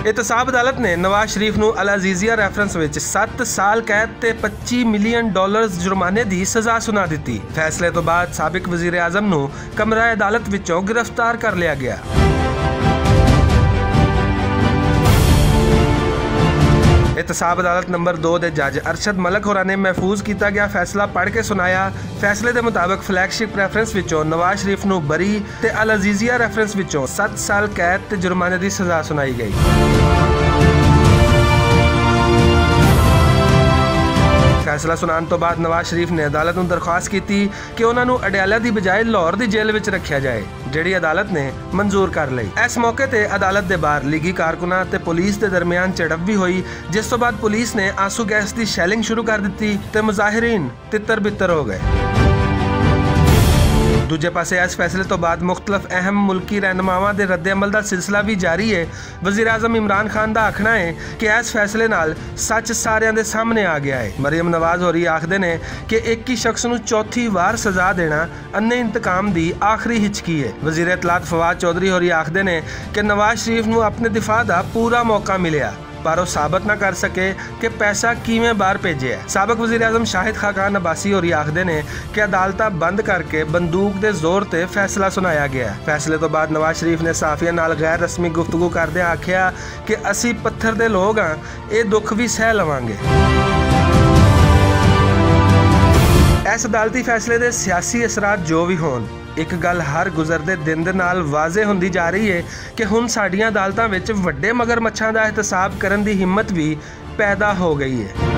एहतसाब अदालत ने नवाज शरीफ नूं अल अजीजिया रैफरेंस विच 7 साल कैद ते $25 मिलियन जुर्माने की सज़ा सुना दी। फैसले तो बाद साबिक वजीर आजम नूं कमरा अदालत विचों गिरफ्तार कर लिया गया। एहतसाब अदालत नंबर 2 के जज अरशद मलक होरां ने महफूज किया गया फैसला पढ़ के सुनाया। फैसले के मुताबिक फ्लैगशिप रैफरेंस विचों नवाज शरीफ नूं बरी ते अल अजीजिया रैफरेंस विचों 7 साल कैद ते जुर्माने की सज़ा सुनाई गई। फैसला सुनाने तो बाद नवाज शरीफ ने अदालत को दरख्वास्त की कि उन्होंने अडयाला की बजाय लाहौर की जेल में रखा जाए, जिहड़ी अदालत ने मंजूर कर ली। इस मौके पर अदालत के बाहर लीगी कारकुनां ते पुलिस के दरमियान झड़प भी हुई, जिस तो बाद पुलिस ने आंसू गैस की शैलिंग शुरू कर दी ते मुजाहिरीन तितर बितर हो गए। दूजे पासे इस फैसले तो बाद मुख्तलिफ अहम मुल्की रहनुमावां दे रद्द अमल का सिलसिला भी जारी है। वज़ीर आज़म इमरान खान का आखना है कि इस फैसले नाल सच सारिਆਂ दे सामने आ गया है। मरियम नवाज होरी आखदे ने कि एक ही शख्स नूं चौथी वार सज़ा देना अन्ने इंतकाम की आखिरी हिचकी है। वज़ीर इतलात फवाद चौधरी होरी आखदे ने कि नवाज शरीफ नूं अपने दिफा का पूरा मौका मिलिया, पर वह साबित ना कर सके कि पैसा किवें बाहर भेजे है। साबिक वज़ीर आज़म शाहिद खाकान अब्बासी होरी आखदे ने कि अदालत बंद करके बंदूक के जोर ते फैसला सुनाया गया। फैसले तो बाद नवाज शरीफ ने साफिया नाल गैर रस्मी गुफ्तगू करदे आखिया कि असी पत्थर दे लोग हाँ, ये दुख भी सह लवांगे। इस अदालती फैसले के सियासी असरात जो भी होन, एक गल हर गुजरते दिन दे नाल वाजे होंदी जा रही है कि हुण साडीआं अदालतां विच वड्डे मगरमच्छां दा एहतसाब करन दी हिम्मत भी पैदा हो गई है।